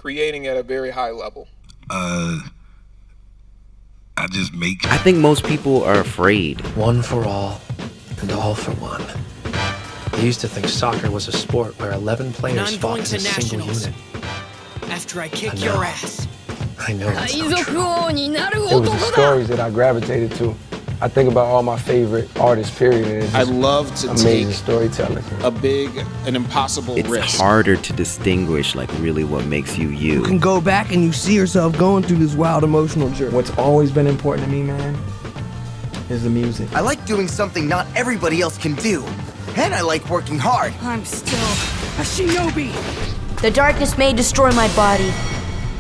creating at a very high level? I just make. I think most people are afraid. One for all, and all for one. I used to think soccer was a sport where 11 players fought as a single unit. After I kick your ass. I know it's not true. It was the stories that I gravitated to. I think about all my favorite artists, period. And it's I love to amazing take storytelling. a big and impossible It's risk. harder to distinguish like really what makes you you. You can go back and you see yourself going through this wild emotional journey. What's always been important to me, man, is the music. I like doing something not everybody else can do. And I like working hard. I'm still a shinobi. The darkness may destroy my body,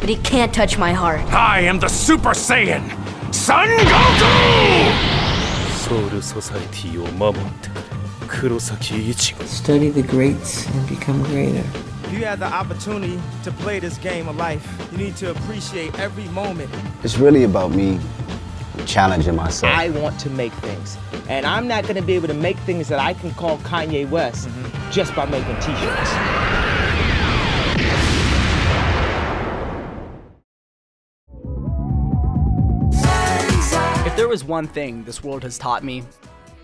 but it can't touch my heart. I am the Super Saiyan, Son Goku! Study the greats and become greater. If you had the opportunity to play this game of life, you need to appreciate every moment. It's really about me challenging myself. I want to make things, and I'm not going to be able to make things that I can call Kanye West just by making t-shirts. If there was one thing this world has taught me,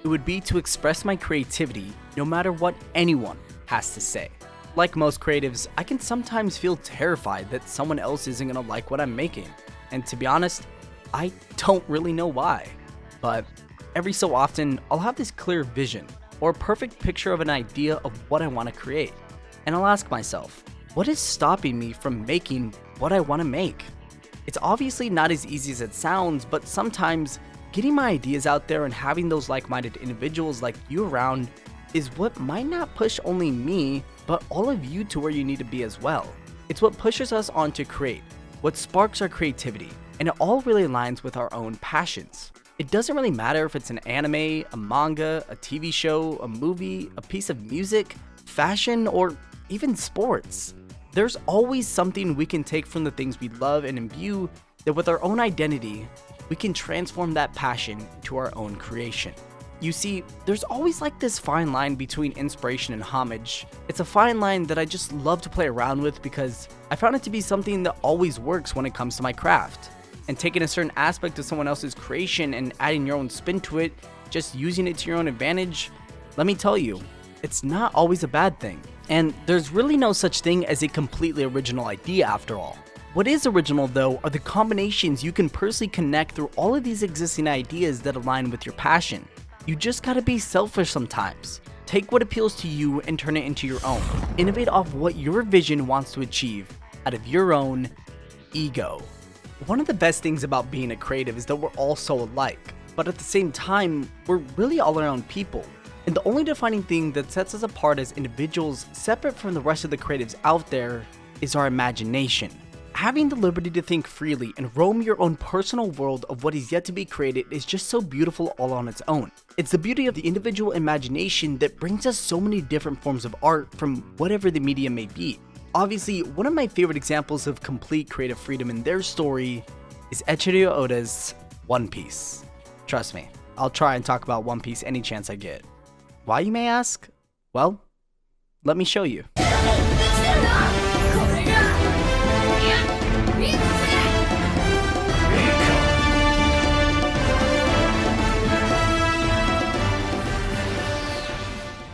it would be to express my creativity no matter what anyone has to say. Like most creatives, I can sometimes feel terrified that someone else isn't gonna like what I'm making. And to be honest, I don't really know why. But every so often, I'll have this clear vision or perfect picture of an idea of what I want to create. And I'll ask myself, what is stopping me from making what I want to make? It's obviously not as easy as it sounds, but sometimes getting my ideas out there and having those like-minded individuals like you around is what might not push only me, but all of you to where you need to be as well. It's what pushes us on to create, what sparks our creativity, and it all really aligns with our own passions. It doesn't really matter if it's an anime, a manga, a TV show, a movie, a piece of music, fashion, or even sports. There's always something we can take from the things we love and imbue that with our own identity, we can transform that passion into our own creation. You see, there's always like this fine line between inspiration and homage. It's a fine line that I just love to play around with because I found it to be something that always works when it comes to my craft. And taking a certain aspect of someone else's creation and adding your own spin to it, just using it to your own advantage, let me tell you, it's not always a bad thing. And there's really no such thing as a completely original idea after all. What is original though are the combinations you can personally connect through all of these existing ideas that align with your passion. You just gotta be selfish sometimes. Take what appeals to you and turn it into your own. Innovate off what your vision wants to achieve out of your own ego. One of the best things about being a creative is that we're all so alike, but at the same time, we're really all our own people. And the only defining thing that sets us apart as individuals, separate from the rest of the creatives out there, is our imagination. Having the liberty to think freely and roam your own personal world of what is yet to be created is just so beautiful all on its own. It's the beauty of the individual imagination that brings us so many different forms of art from whatever the medium may be. Obviously, one of my favorite examples of complete creative freedom in their story is Eiichiro Oda's One Piece. Trust me, I'll try and talk about One Piece any chance I get. Why, you may ask? Well, let me show you.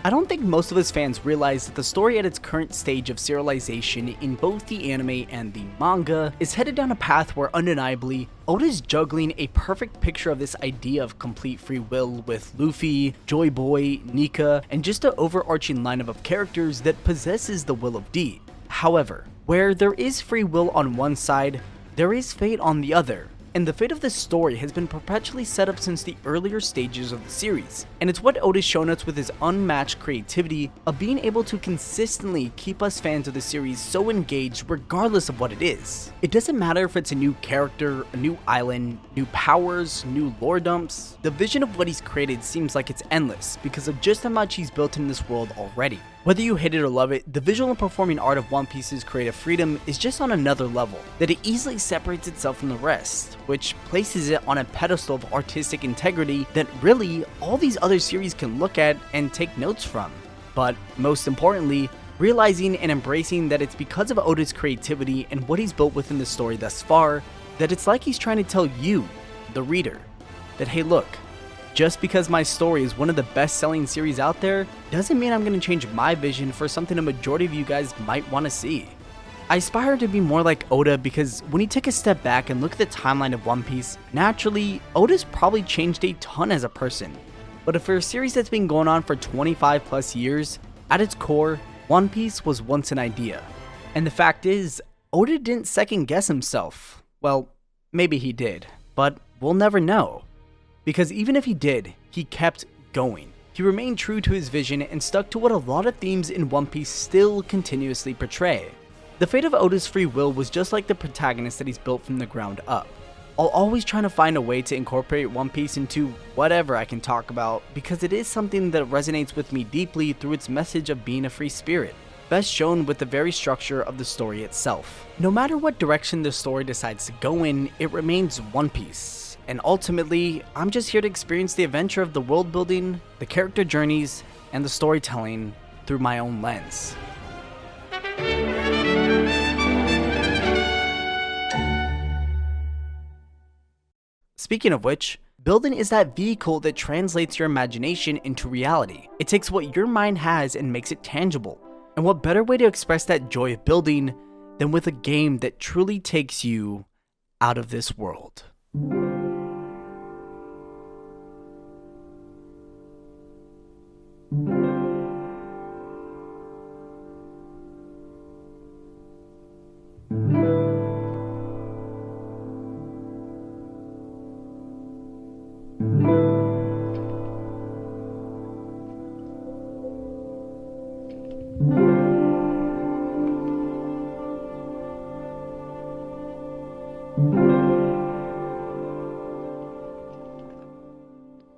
I don't think most of us fans realize that the story at its current stage of serialization in both the anime and the manga is headed down a path where undeniably, Oda's juggling a perfect picture of this idea of complete free will with Luffy, Joy Boy, Nika, and just an overarching lineup of characters that possesses the will of D. However, where there is free will on one side, there is fate on the other. And the fate of this story has been perpetually set up since the earlier stages of the series, and it's what Oda's shown us with his unmatched creativity of being able to consistently keep us fans of the series so engaged regardless of what it is. It doesn't matter if it's a new character, a new island, new powers, new lore dumps, the vision of what he's created seems like it's endless because of just how much he's built in this world already. Whether you hate it or love it, the visual and performing art of One Piece's creative freedom is just on another level, that it easily separates itself from the rest, which places it on a pedestal of artistic integrity that really all these other series can look at and take notes from. But most importantly, realizing and embracing that it's because of Oda's creativity and what he's built within the story thus far that it's like he's trying to tell you, the reader, that hey look, just because my story is one of the best-selling series out there doesn't mean I'm going to change my vision for something a majority of you guys might want to see. I aspire to be more like Oda because when you take a step back and look at the timeline of One Piece, naturally, Oda's probably changed a ton as a person. But for a series that's been going on for 25 plus years, at its core, One Piece was once an idea. And the fact is, Oda didn't second guess himself. Well, maybe he did, but we'll never know. Because even if he did, he kept going. He remained true to his vision and stuck to what a lot of themes in One Piece still continuously portray. The fate of Oda's free will was just like the protagonist that he's built from the ground up. I'll always try to find a way to incorporate One Piece into whatever I can talk about because it is something that resonates with me deeply through its message of being a free spirit, best shown with the very structure of the story itself. No matter what direction the story decides to go in, it remains One Piece. And ultimately, I'm just here to experience the adventure of the world building, the character journeys, and the storytelling through my own lens. Speaking of which, building is that vehicle that translates your imagination into reality. It takes what your mind has and makes it tangible. And what better way to express that joy of building than with a game that truly takes you out of this world.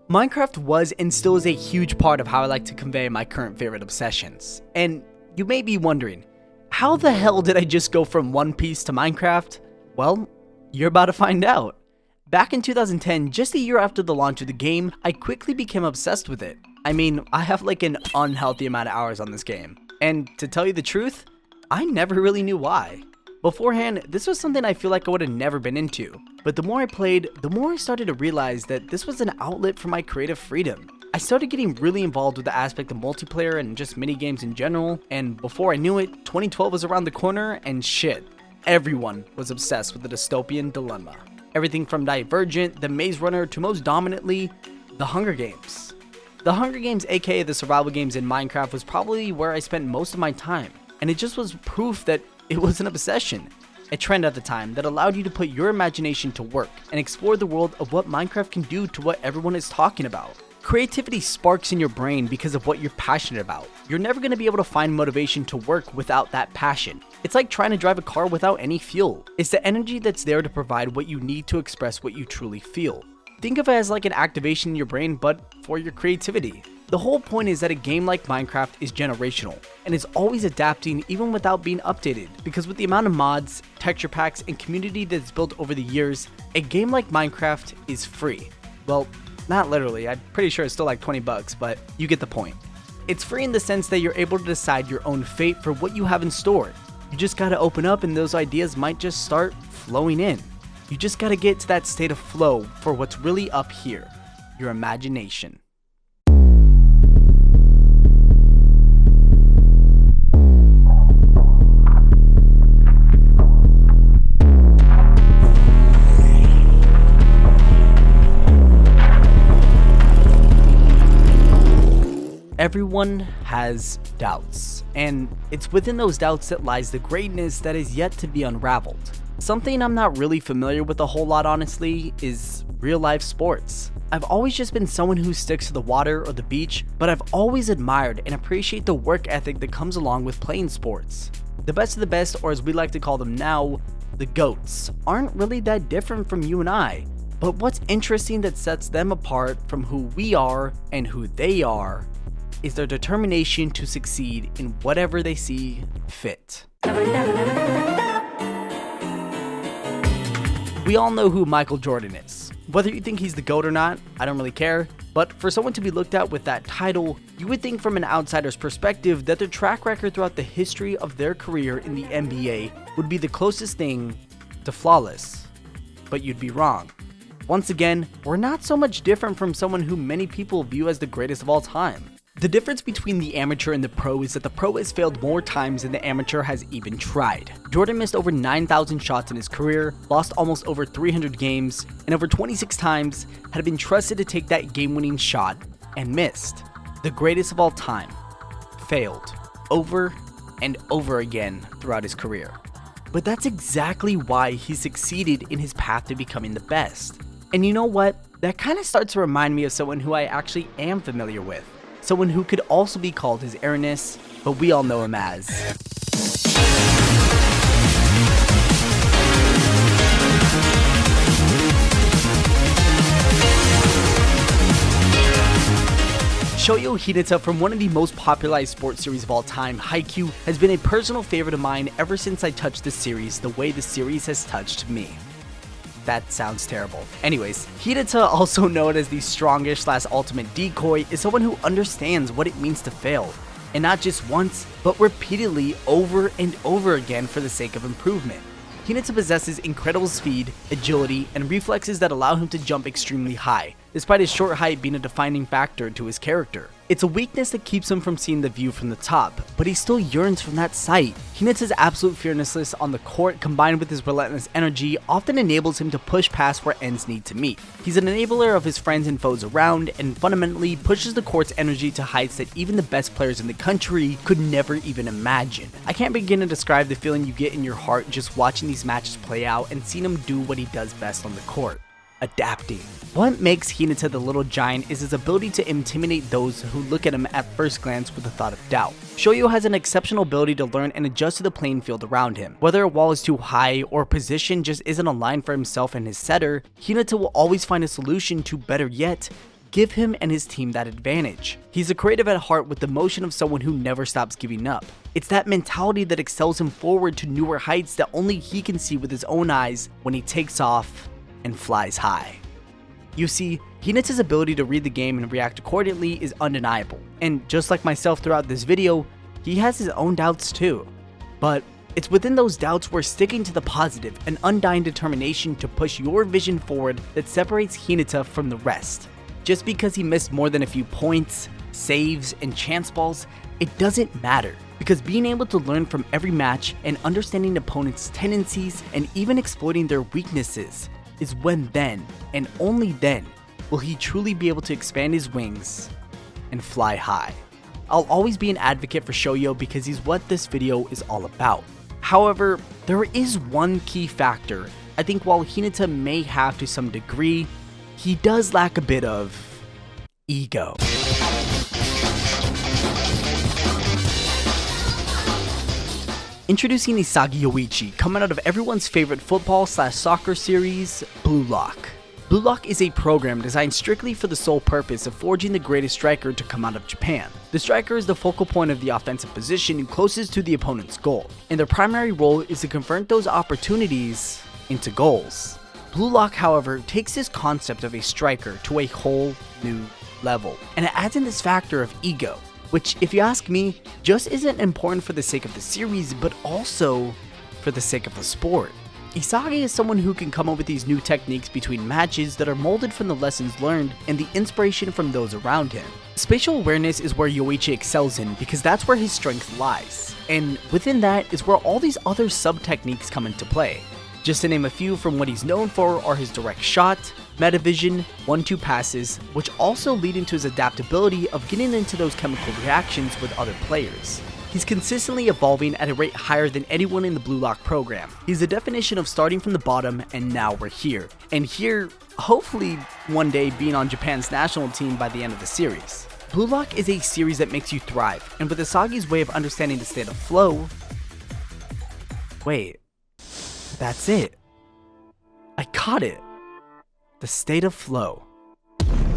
Minecraft was and still is a huge part of how I like to convey my current favorite obsessions. And you may be wondering, how the hell did I just go from One Piece to Minecraft? Well, you're about to find out. Back in 2010, just a year after the launch of the game, I quickly became obsessed with it. I mean, I have like an unhealthy amount of hours on this game. And to tell you the truth, I never really knew why. Beforehand, this was something I feel like I would have never been into. But the more I played, the more I started to realize that this was an outlet for my creative freedom. I started getting really involved with the aspect of multiplayer and just minigames in general, and before I knew it, 2012 was around the corner and shit. Everyone was obsessed with the dystopian dilemma. Everything from Divergent, The Maze Runner, to most dominantly, The Hunger Games. The Hunger Games, aka the survival games in Minecraft, was probably where I spent most of my time, and it just was proof that it was an obsession. A trend at the time that allowed you to put your imagination to work and explore the world of what Minecraft can do to what everyone is talking about. Creativity sparks in your brain because of what you're passionate about. You're never going to be able to find motivation to work without that passion. It's like trying to drive a car without any fuel. It's the energy that's there to provide what you need to express what you truly feel. Think of it as like an activation in your brain, but for your creativity. The whole point is that a game like Minecraft is generational, and is always adapting even without being updated, because with the amount of mods, texture packs, and community that's built over the years, a game like Minecraft is free. Well, not literally, I'm pretty sure it's still like 20 bucks, but you get the point. It's free in the sense that you're able to decide your own fate for what you have in store. You just gotta open up and those ideas might just start flowing in. You just gotta get to that state of flow for what's really up here, your imagination. Everyone has doubts, and it's within those doubts that lies the greatness that is yet to be unraveled. Something I'm not really familiar with a whole lot, honestly, is real life sports. I've always just been someone who sticks to the water or the beach, but I've always admired and appreciate the work ethic that comes along with playing sports. The best of the best, or as we like to call them now, the GOATs, aren't really that different from you and I. But what's interesting that sets them apart from who we are and who they are is their determination to succeed in whatever they see fit. We all know who Michael Jordan is. Whether you think he's the GOAT or not, I don't really care, but for someone to be looked at with that title, you would think from an outsider's perspective that their track record throughout the history of their career in the NBA would be the closest thing to flawless. But you'd be wrong. Once again, we're not so much different from someone who many people view as the greatest of all time. The difference between the amateur and the pro is that the pro has failed more times than the amateur has even tried. Jordan missed over 9,000 shots in his career, lost almost over 300 games, and over 26 times had been trusted to take that game-winning shot and missed. The greatest of all time failed over and over again throughout his career. But that's exactly why he succeeded in his path to becoming the best. And you know what? That kind of starts to remind me of someone who I actually am familiar with. Someone who could also be called his Airness, but we all know him as Shoyo Hinata from one of the most popularized sports series of all time, Haikyuu, has been a personal favorite of mine ever since I touched the series the way the series has touched me. That sounds terrible. Anyways, Hinata, also known as the strongest/ultimate decoy, is someone who understands what it means to fail, and not just once, but repeatedly over and over again for the sake of improvement. Hinata possesses incredible speed, agility, and reflexes that allow him to jump extremely high, despite his short height being a defining factor to his character. It's a weakness that keeps him from seeing the view from the top, but he still yearns from that sight. Hinata's absolute fearlessness on the court combined with his relentless energy often enables him to push past where ends need to meet. He's an enabler of his friends and foes around, and fundamentally pushes the court's energy to heights that even the best players in the country could never even imagine. I can't begin to describe the feeling you get in your heart just watching these matches play out and seeing him do what he does best on the court: adapting. What makes Hinata the little giant is his ability to intimidate those who look at him at first glance with a thought of doubt. Shoyo has an exceptional ability to learn and adjust to the playing field around him. Whether a wall is too high or a position just isn't aligned for himself and his setter, Hinata will always find a solution to, better yet, give him and his team that advantage. He's a creative at heart with the motion of someone who never stops giving up. It's that mentality that excels him forward to newer heights that only he can see with his own eyes when he takes off and flies high. You see, Hinata's ability to read the game and react accordingly is undeniable, and just like myself throughout this video, he has his own doubts too. But it's within those doubts where sticking to the positive and undying determination to push your vision forward that separates Hinata from the rest. Just because he missed more than a few points, saves, and chance balls, it doesn't matter, because being able to learn from every match and understanding opponents' tendencies and even exploiting their weaknesses is when then, and only then, will he truly be able to expand his wings and fly high. I'll always be an advocate for Shoyo because he's what this video is all about. However, there is one key factor. I think while Hinata may have to some degree, he does lack a bit of ego. Introducing Isagi Yoichi, coming out of everyone's favorite football/soccer series, BlueLock. BlueLock is a program designed strictly for the sole purpose of forging the greatest striker to come out of Japan. The striker is the focal point of the offensive position closest to the opponent's goal, and their primary role is to convert those opportunities into goals. BlueLock, however, takes this concept of a striker to a whole new level, and it adds in this factor of ego, which, if you ask me, just isn't important for the sake of the series, but also for the sake of the sport. Isagi is someone who can come up with these new techniques between matches that are molded from the lessons learned and the inspiration from those around him. Spatial awareness is where Yoichi excels in because that's where his strength lies, and within that is where all these other sub-techniques come into play. Just to name a few from what he's known for are his direct shot, metavision, 1-2 passes, which also lead into his adaptability of getting into those chemical reactions with other players. He's consistently evolving at a rate higher than anyone in the BlueLock program. He's the definition of starting from the bottom and now we're here. And here, hopefully one day being on Japan's national team by the end of the series. BlueLock is a series that makes you thrive, and with Isagi's way of understanding the state of flow... Wait, that's it. I caught it. The state of flow.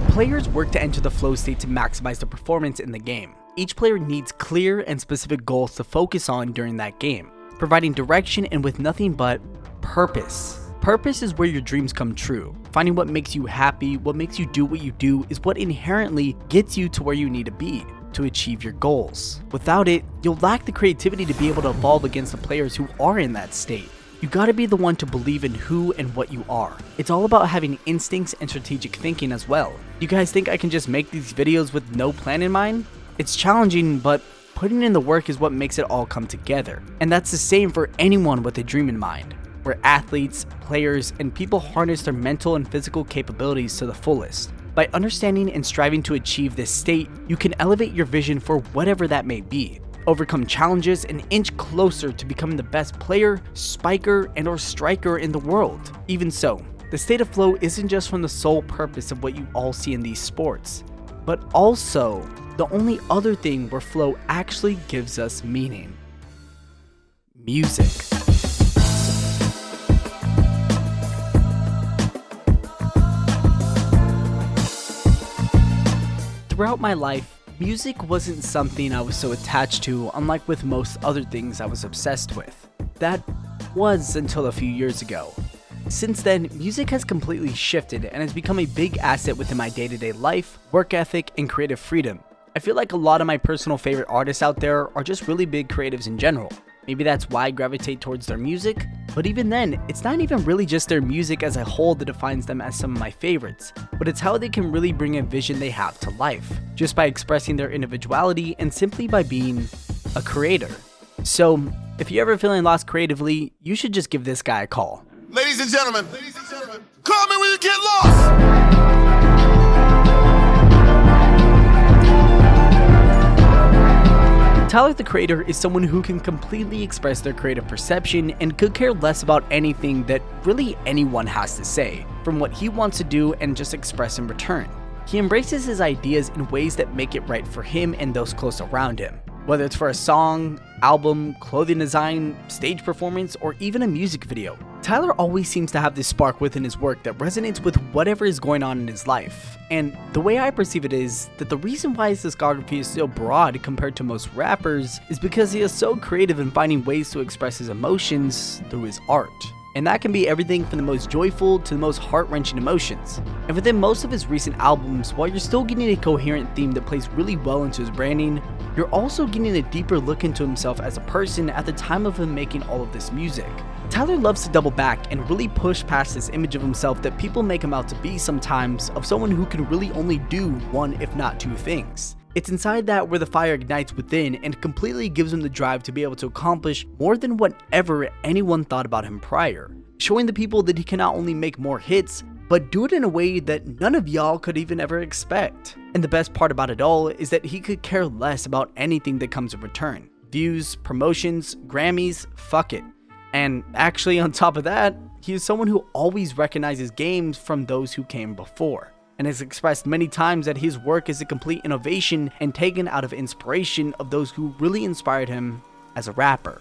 Players work to enter the flow state to maximize their performance in the game. Each player needs clear and specific goals to focus on during that game, providing direction and with nothing but purpose. Purpose is where your dreams come true. Finding what makes you happy, what makes you do what you do, is what inherently gets you to where you need to be to achieve your goals. Without it, you'll lack the creativity to be able to evolve against the players who are in that state. You gotta be the one to believe in who and what you are. It's all about having instincts and strategic thinking as well. You guys think I can just make these videos with no plan in mind? It's challenging, but putting in the work is what makes it all come together. And that's the same for anyone with a dream in mind, where athletes, players, and people harness their mental and physical capabilities to the fullest. By understanding and striving to achieve this state, you can elevate your vision for whatever that may be, overcome challenges, and inch closer to becoming the best player, spiker, and/or striker in the world. Even so, the state of flow isn't just from the sole purpose of what you all see in these sports, but also the only other thing where flow actually gives us meaning: music. Throughout my life, music wasn't something I was so attached to, unlike with most other things I was obsessed with. That was until a few years ago. Since then, music has completely shifted and has become a big asset within my day-to-day life, work ethic, and creative freedom. I feel like a lot of my personal favorite artists out there are just really big creatives in general. Maybe that's why I gravitate towards their music, but even then, it's not even really just their music as a whole that defines them as some of my favorites, but it's how they can really bring a vision they have to life, just by expressing their individuality and simply by being a creator. So, if you're ever feeling lost creatively, you should just give this guy a call. Ladies and gentlemen, call me when you get lost! Tyler the Creator is someone who can completely express their creative perception and could care less about anything that really anyone has to say, from what he wants to do and just express in return. He embraces his ideas in ways that make it right for him and those close around him. Whether it's for a song, album, clothing design, stage performance, or even a music video, Tyler always seems to have this spark within his work that resonates with whatever is going on in his life. And the way I perceive it is that the reason why his discography is so broad compared to most rappers is because he is so creative in finding ways to express his emotions through his art. And that can be everything from the most joyful to the most heart-wrenching emotions. And within most of his recent albums, while you're still getting a coherent theme that plays really well into his branding, you're also getting a deeper look into himself as a person at the time of him making all of this music. Tyler loves to double back and really push past this image of himself that people make him out to be sometimes, of someone who can really only do one if not two things. It's inside that where the fire ignites within and completely gives him the drive to be able to accomplish more than whatever anyone thought about him prior, showing the people that he can not only make more hits, but do it in a way that none of y'all could even ever expect. And the best part about it all is that he could care less about anything that comes in return. Views, promotions, Grammys, fuck it. And actually on top of that, he is someone who always recognizes games from those who came before, and has expressed many times that his work is a complete innovation and taken out of inspiration of those who really inspired him as a rapper.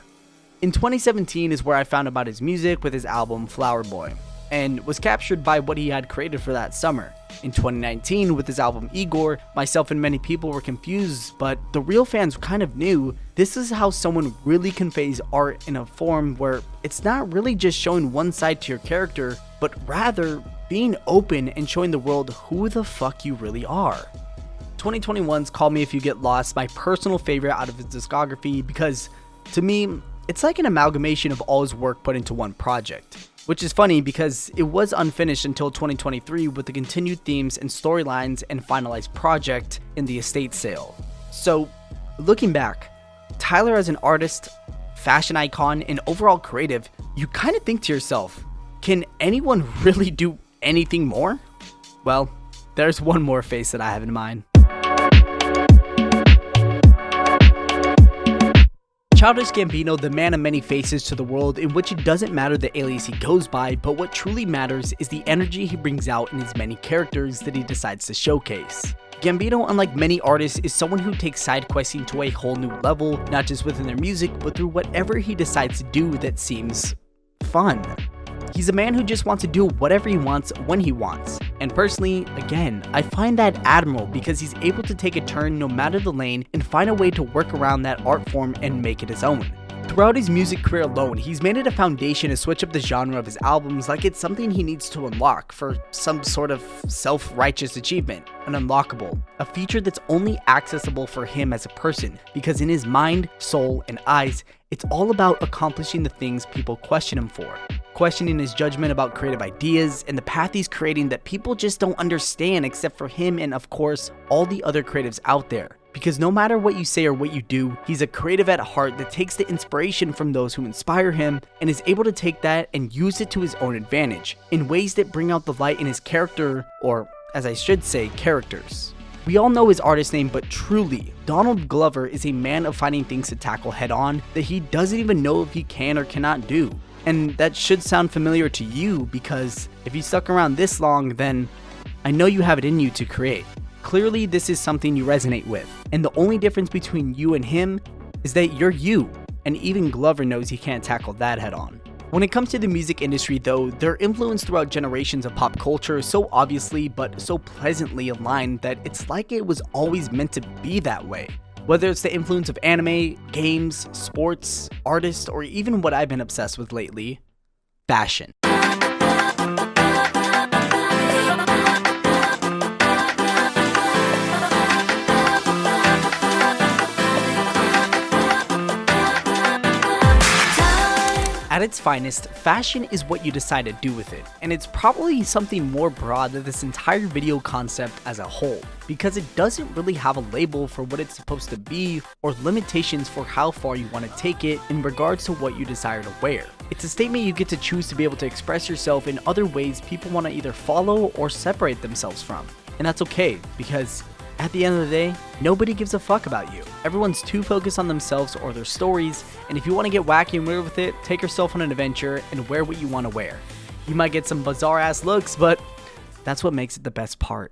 In 2017 is where I found about his music with his album Flower Boy, and was captured by what he had created for that summer. In 2019 with his album IGOR, myself and many people were confused, but the real fans kind of knew this is how someone really conveys art in a form where it's not really just showing one side to your character, but rather being open and showing the world who the fuck you really are. 2021's Call Me If You Get Lost, my personal favorite out of his discography, because to me, it's like an amalgamation of all his work put into one project. Which is funny because it was unfinished until 2023 with the continued themes and storylines and finalized project in the estate sale. So, looking back, Tyler as an artist, fashion icon, and overall creative, you kind of think to yourself, can anyone really do anything more? Well, there's one more face that I have in mind. Childish Gambino, the man of many faces to the world, in which it doesn't matter the alias he goes by, but what truly matters is the energy he brings out in his many characters that he decides to showcase. Gambino, unlike many artists, is someone who takes side questing to a whole new level, not just within their music, but through whatever he decides to do that seems fun. He's a man who just wants to do whatever he wants when he wants. And personally, again, I find that admirable because he's able to take a turn no matter the lane and find a way to work around that art form and make it his own. Throughout his music career alone, he's made it a foundation to switch up the genre of his albums like it's something he needs to unlock for some sort of self-righteous achievement, an unlockable, a feature that's only accessible for him as a person, because in his mind, soul, and eyes, it's all about accomplishing the things people question him for. Questioning his judgment about creative ideas and the path he's creating that people just don't understand except for him and, of course, all the other creatives out there. Because no matter what you say or what you do, he's a creative at heart that takes the inspiration from those who inspire him and is able to take that and use it to his own advantage in ways that bring out the light in his character, or as I should say, characters. We all know his artist name, but truly, Donald Glover is a man of finding things to tackle head on that he doesn't even know if he can or cannot do. And that should sound familiar to you, because if you stuck around this long, then I know you have it in you to create. Clearly, this is something you resonate with, and the only difference between you and him is that you're you, and even Glover knows he can't tackle that head on. When it comes to the music industry though, their influence throughout generations of pop culture is so obviously but so pleasantly aligned that it's like it was always meant to be that way. Whether it's the influence of anime, games, sports, artists, or even what I've been obsessed with lately, fashion. At its finest, fashion is what you decide to do with it, and it's probably something more broad than this entire video concept as a whole, because it doesn't really have a label for what it's supposed to be or limitations for how far you want to take it in regards to what you desire to wear. It's a statement you get to choose to be able to express yourself in other ways people want to either follow or separate themselves from, and that's okay, because at the end of the day, nobody gives a fuck about you. Everyone's too focused on themselves or their stories, and if you want to get wacky and weird with it, take yourself on an adventure and wear what you want to wear. You might get some bizarre ass looks, but that's what makes it the best part.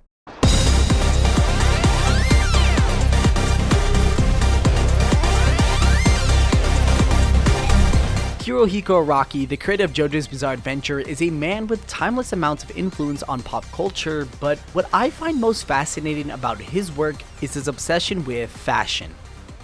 Hirohiko Araki, the creator of JoJo's Bizarre Adventure, is a man with timeless amounts of influence on pop culture, but what I find most fascinating about his work is his obsession with fashion.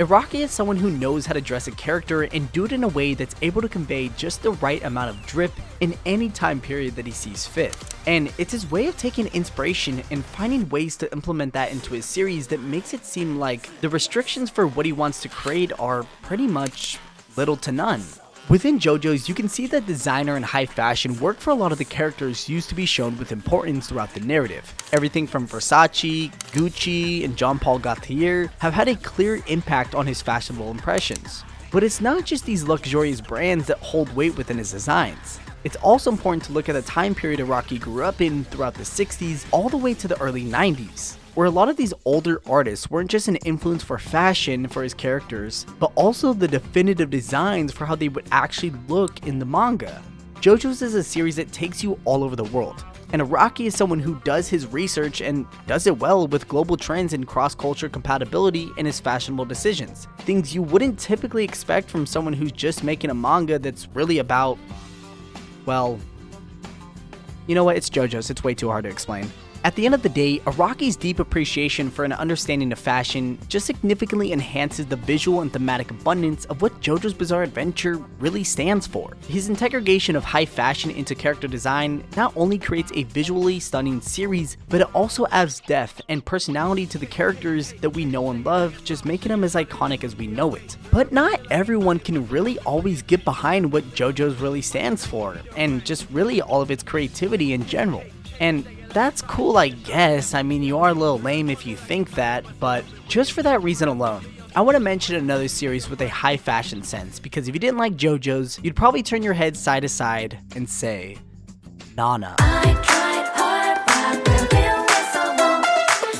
Araki is someone who knows how to dress a character and do it in a way that's able to convey just the right amount of drip in any time period that he sees fit. And it's his way of taking inspiration and finding ways to implement that into his series that makes it seem like the restrictions for what he wants to create are pretty much little to none. Within JoJo's, you can see that designer and high fashion work for a lot of the characters used to be shown with importance throughout the narrative. Everything from Versace, Gucci, and Jean Paul Gaultier have had a clear impact on his fashionable impressions. But it's not just these luxurious brands that hold weight within his designs. It's also important to look at the time period Araki grew up in throughout the 60s all the way to the early 90s. Where a lot of these older artists weren't just an influence for fashion for his characters, but also the definitive designs for how they would actually look in the manga. JoJo's is a series that takes you all over the world, and Araki is someone who does his research and does it well with global trends and cross-culture compatibility in his fashionable decisions. Things you wouldn't typically expect from someone who's just making a manga that's really about, well, you know what, it's JoJo's, it's way too hard to explain. At the end of the day, Araki's deep appreciation for an understanding of fashion just significantly enhances the visual and thematic abundance of what JoJo's Bizarre Adventure really stands for. His integration of high fashion into character design not only creates a visually stunning series, but it also adds depth and personality to the characters that we know and love, just making them as iconic as we know it. But not everyone can really always get behind what JoJo's really stands for, and just really all of its creativity in general. And that's cool, I guess. I mean, you are a little lame if you think that, but just for that reason alone, I want to mention another series with a high fashion sense, because if you didn't like JoJo's, you'd probably turn your head side to side and say, Nana.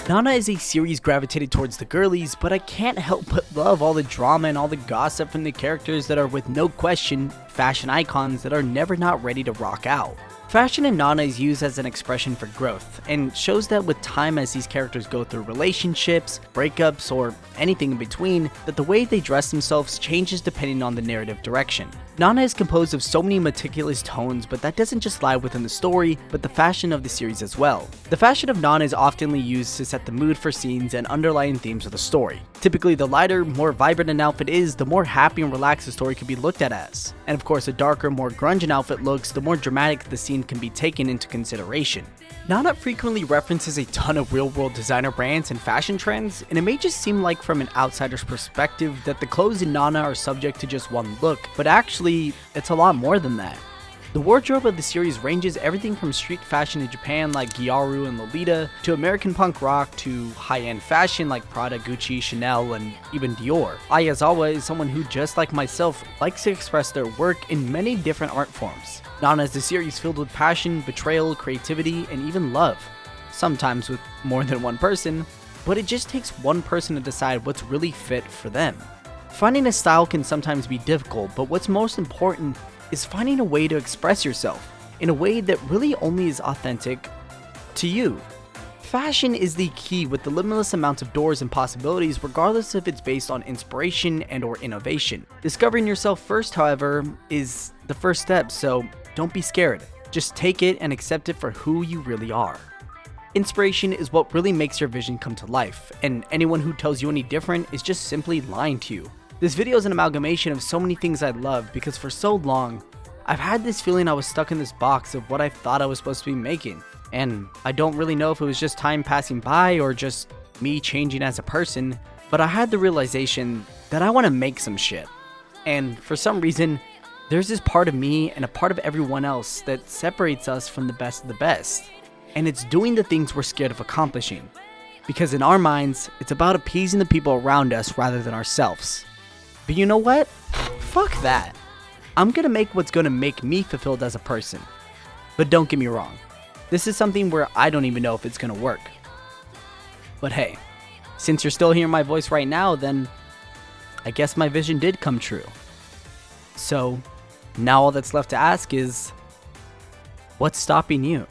Nana is a series gravitated towards the girlies, but I can't help but love all the drama and all the gossip from the characters that are with no question fashion icons that are never not ready to rock out. Fashion in Nana is used as an expression for growth, and shows that with time as these characters go through relationships, breakups, or anything in between, that the way they dress themselves changes depending on the narrative direction. Nana is composed of so many meticulous tones, but that doesn't just lie within the story, but the fashion of the series as well. The fashion of Nana is often used to set the mood for scenes and underlying themes of the story. Typically, the lighter, more vibrant an outfit is, the more happy and relaxed the story can be looked at as. And of course, the darker, more grunge an outfit looks, the more dramatic the scene can be taken into consideration. Nana frequently references a ton of real-world designer brands and fashion trends, and it may just seem like from an outsider's perspective that the clothes in Nana are subject to just one look, but actually, it's a lot more than that. The wardrobe of the series ranges everything from street fashion in Japan like Gyaru and Lolita, to American punk rock, to high-end fashion like Prada, Gucci, Chanel, and even Dior. Ayazawa is someone who, just like myself, likes to express their work in many different art forms. Nana is a series filled with passion, betrayal, creativity, and even love. Sometimes with more than one person, but it just takes one person to decide what's really fit for them. Finding a style can sometimes be difficult, but what's most important is finding a way to express yourself in a way that really only is authentic to you. Fashion is the key with the limitless amounts of doors and possibilities, regardless if it's based on inspiration and or innovation. Discovering yourself first, however, is the first step, so don't be scared. Just take it and accept it for who you really are. Inspiration is what really makes your vision come to life, and anyone who tells you any different is just simply lying to you. This video is an amalgamation of so many things I love because for so long, I've had this feeling I was stuck in this box of what I thought I was supposed to be making, and I don't really know if it was just time passing by or just me changing as a person, but I had the realization that I want to make some shit. And for some reason, there's this part of me and a part of everyone else that separates us from the best of the best. And it's doing the things we're scared of accomplishing. Because in our minds, it's about appeasing the people around us rather than ourselves. But you know what? Fuck that. I'm gonna make what's gonna make me fulfilled as a person. But don't get me wrong, this is something where I don't even know if it's gonna work. But hey, since you're still hearing my voice right now, then I guess my vision did come true. So now all that's left to ask is, what's stopping you?